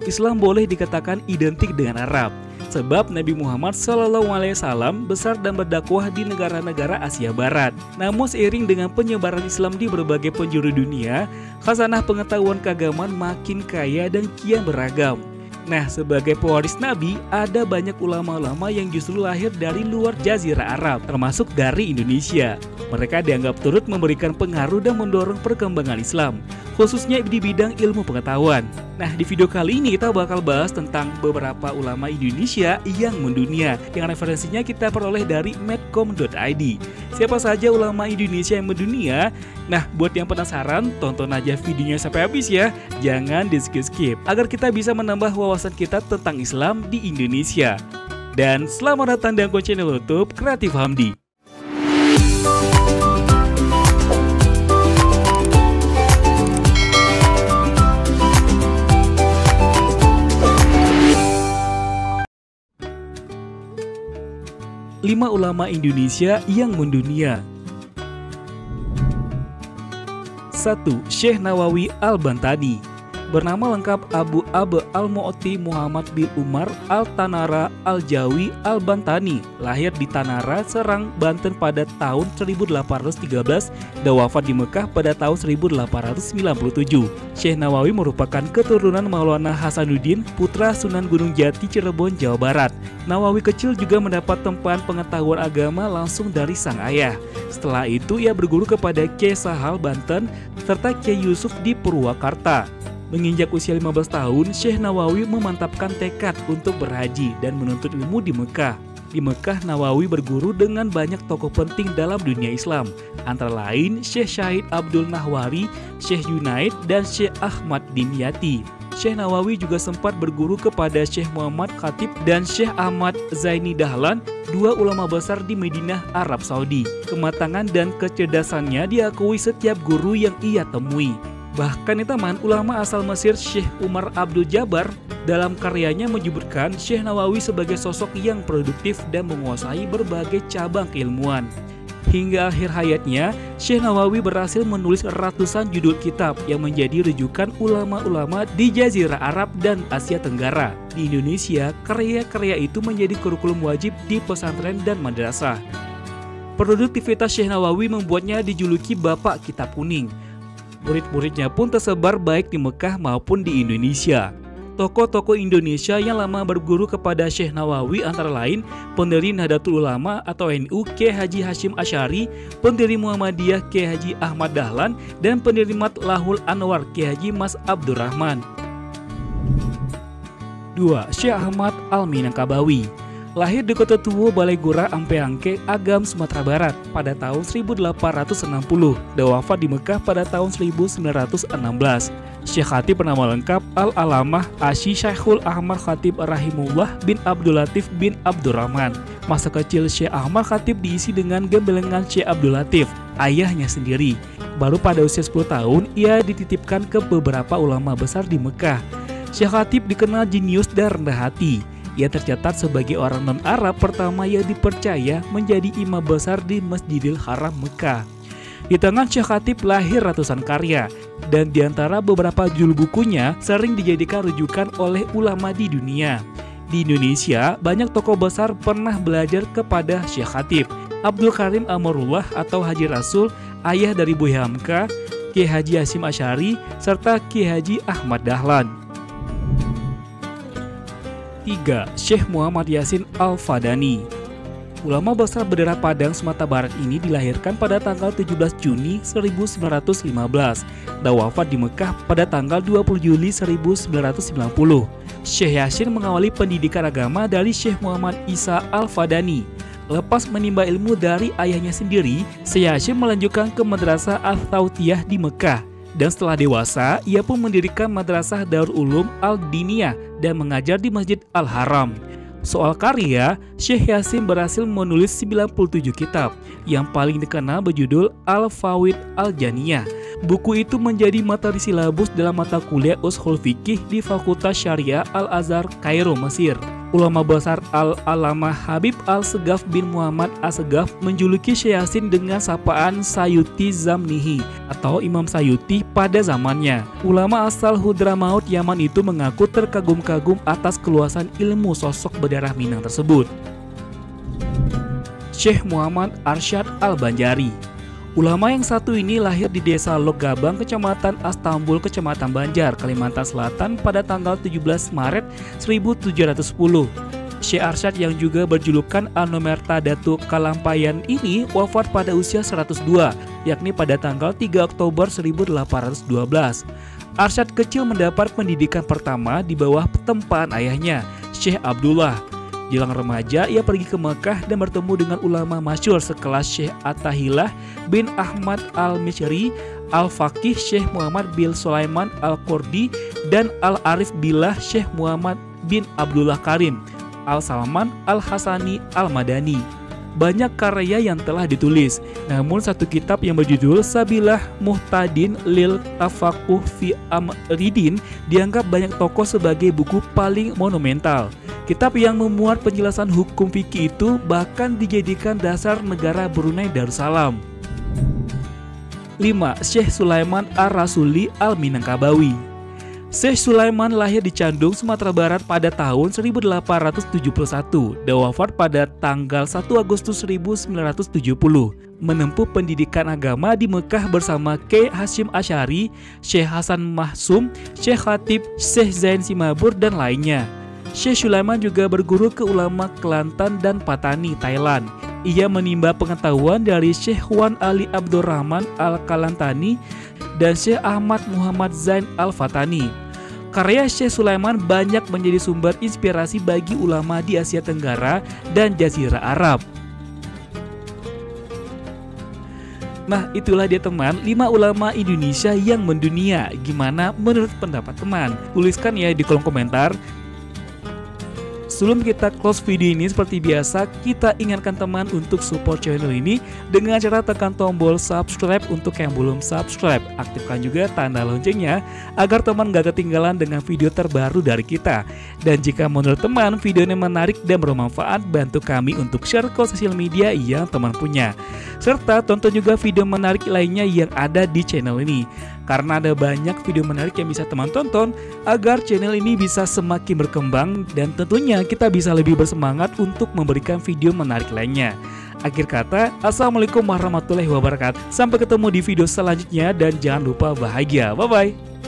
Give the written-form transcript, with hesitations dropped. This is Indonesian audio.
Islam boleh dikatakan identik dengan Arab. Sebab Nabi Muhammad SAW besar dan berdakwah di negara-negara Asia Barat. Namun seiring dengan penyebaran Islam di berbagai penjuru dunia, khazanah pengetahuan keagamaan makin kaya dan kian beragam. Nah, sebagai pewaris Nabi, ada banyak ulama-ulama yang justru lahir dari luar Jazirah Arab, termasuk dari Indonesia. Mereka dianggap turut memberikan pengaruh dan mendorong perkembangan Islam, khususnya di bidang ilmu pengetahuan. Nah, di video kali ini kita bakal bahas tentang beberapa ulama Indonesia yang mendunia, yang referensinya kita peroleh dari medcom.id. Siapa saja ulama Indonesia yang mendunia? Nah, buat yang penasaran, tonton aja videonya sampai habis ya. Jangan di-skip, agar kita bisa menambah wawasan kita tentang Islam di Indonesia. Dan selamat datang di akun channel YouTube Kreatif Hamdi. Lima ulama Indonesia yang mendunia. 1. Syekh Nawawi Al-Bantani. Bernama lengkap Abu Abe Al-Mu'ti Muhammad bin Umar Al-Tanara Al-Jawi Al-Bantani. Lahir di Tanara, Serang, Banten pada tahun 1813 dan wafat di Mekah pada tahun 1897. Syekh Nawawi merupakan keturunan Maulana Hasanuddin, putra Sunan Gunung Jati, Cirebon, Jawa Barat. Nawawi kecil juga mendapat tempahan pengetahuan agama langsung dari sang ayah. Setelah itu ia berguru kepada Kyai Sahal Banten serta Kyai Yusuf di Purwakarta. Menginjak usia 15 tahun, Syekh Nawawi memantapkan tekad untuk berhaji dan menuntut ilmu di Mekah. Di Mekah, Nawawi berguru dengan banyak tokoh penting dalam dunia Islam, antara lain Syekh Syahid Abdul Nahwari, Syekh Junaid, dan Syekh Ahmad Dimyati. Syekh Nawawi juga sempat berguru kepada Syekh Muhammad Khatib dan Syekh Ahmad Zaini Dahlan, dua ulama besar di Madinah, Arab Saudi. Kematangan dan kecerdasannya diakui setiap guru yang ia temui. Bahkan teman ulama asal Mesir Syekh Umar Abdul Jabbar dalam karyanya menyebutkan Syekh Nawawi sebagai sosok yang produktif dan menguasai berbagai cabang keilmuan. Hingga akhir hayatnya, Syekh Nawawi berhasil menulis ratusan judul kitab yang menjadi rujukan ulama-ulama di Jazirah Arab dan Asia Tenggara. Di Indonesia, karya-karya itu menjadi kurikulum wajib di pesantren dan madrasah. Produktivitas Syekh Nawawi membuatnya dijuluki Bapak Kitab Kuning. Murid-muridnya pun tersebar baik di Mekah maupun di Indonesia. Tokoh-tokoh Indonesia yang lama berguru kepada Syekh Nawawi antara lain pendiri Nahdlatul Ulama atau NU Kyai Haji Hashim Asy'ari, pendiri Muhammadiyah Kyai Haji Ahmad Dahlan, dan pendiri Matlahul Anwar Kyai Haji Mas Abdurrahman. 2. Syekh Ahmad Al-Minangkabawi. Lahir di Kota Tuwo, Balaigura, Ampeangke, Agam, Sumatera Barat pada tahun 1860 dan wafat di Mekah pada tahun 1916. Syekh Khatib bernama lengkap Al-Alamah Asy Syekhul Ahmad Khatib Rahimullah bin Abdul Latif bin Abdurrahman. Masa kecil Syekh Ahmad Khatib diisi dengan gembelengan Syekh Abdul Latif, ayahnya sendiri. Baru pada usia 10 tahun ia dititipkan ke beberapa ulama besar di Mekah. Syekh Khatib dikenal jenius dan rendah hati. Ia tercatat sebagai orang non-Arab pertama yang dipercaya menjadi imam besar di Masjidil Haram Mekah. Di tangan Syekh Khatib lahir ratusan karya, dan di antara beberapa judul bukunya sering dijadikan rujukan oleh ulama di dunia. Di Indonesia, banyak tokoh besar pernah belajar kepada Syekh Khatib. Abdul Karim Amrullah atau Haji Rasul, ayah dari Buya Hamka, Kyai Haji Hashim Asy'ari, serta Kyai Haji Ahmad Dahlan. 3. Syekh Muhammad Yasin Al-Fadani. Ulama besar berdarah Padang, Sumatera Barat ini dilahirkan pada tanggal 17 Juni 1915 dan wafat di Mekah pada tanggal 20 Juli 1990. Syekh Yasin mengawali pendidikan agama dari Syekh Muhammad Isa Al-Fadani. Lepas menimba ilmu dari ayahnya sendiri, Syekh Yasin melanjutkan ke Madrasah Al-Tawtiyah di Mekah. Dan setelah dewasa, ia pun mendirikan Madrasah Darul Ulum Al-Diniyah dan mengajar di Masjid Al-Haram. Soal karya, Syekh Yasin berhasil menulis 97 kitab, yang paling dikenal berjudul Al-Fawaid Al-Janiyah. Buku itu menjadi materi silabus dalam mata kuliah Ushul Fikih di Fakultas Syariah Al-Azhar, Kairo, Mesir. Ulama besar Al-Alamah Habib Al-Segaf bin Muhammad As-Segaf menjuluki Syekh Yasin dengan sapaan Sayuti Zamnihi atau Imam Sayuti pada zamannya. Ulama asal Hudramaut Yaman itu mengaku terkagum-kagum atas keluasan ilmu sosok berdarah Minang tersebut. Syekh Muhammad Arsyad Al-Banjari. Ulama yang satu ini lahir di desa Logabang, kecamatan Astambul, kecamatan Banjar, Kalimantan Selatan pada tanggal 17 Maret 1710. Syekh Arsyad yang juga berjulukan Anomerta Datu Kalampayan ini wafat pada usia 102, yakni pada tanggal 3 Oktober 1812. Arsyad kecil mendapat pendidikan pertama di bawah tempaan ayahnya, Syekh Abdullah. Jelang remaja, ia pergi ke Mekah dan bertemu dengan ulama masyhur sekelas Syekh Attahilah bin Ahmad Al-Mishri, Al-Faqih Syekh Muhammad bin Sulaiman Al-Qurdi, dan Al-Arif Billah Syekh Muhammad bin Abdullah Karim, Al-Salman Al-Hasani Al-Madani. Banyak karya yang telah ditulis, namun satu kitab yang berjudul Sabilah Muhtadin lil Tafaquh fi Amridin dianggap banyak tokoh sebagai buku paling monumental. Kitab yang memuat penjelasan hukum fikih itu bahkan dijadikan dasar negara Brunei Darussalam. 5. Syekh Sulaiman Ar-Rasuli Al-Minangkabawi. Syekh Sulaiman lahir di Candung, Sumatera Barat pada tahun 1871 dan wafat pada tanggal 1 Agustus 1970. Menempuh pendidikan agama di Mekah bersama Kiai Hashim Asy'ari, Syekh Hasan Mahsum, Syekh Khatib, Syekh Zain Simabur, dan lainnya. Syekh Sulaiman juga berguru ke ulama Kelantan dan Patani, Thailand. Ia menimba pengetahuan dari Syekh Wan Ali Abdurrahman Al-Kalantani dan Syekh Ahmad Muhammad Zain Al-Fatani. Karya Syekh Sulaiman banyak menjadi sumber inspirasi bagi ulama di Asia Tenggara dan Jazirah Arab. Nah, itulah dia teman, 5 ulama Indonesia yang mendunia. Gimana menurut pendapat teman? Tuliskan ya di kolom komentar. Sebelum kita close video ini, seperti biasa kita ingatkan teman untuk support channel ini dengan cara tekan tombol subscribe untuk yang belum subscribe. Aktifkan juga tanda loncengnya agar teman gak ketinggalan dengan video terbaru dari kita. Dan jika menurut teman video ini menarik dan bermanfaat, bantu kami untuk share ke sosial media yang teman punya. Serta tonton juga video menarik lainnya yang ada di channel ini, karena ada banyak video menarik yang bisa teman tonton agar channel ini bisa semakin berkembang dan tentunya kita bisa lebih bersemangat untuk memberikan video menarik lainnya. Akhir kata, assalamualaikum warahmatullahi wabarakatuh. Sampai ketemu di video selanjutnya dan jangan lupa bahagia. Bye bye.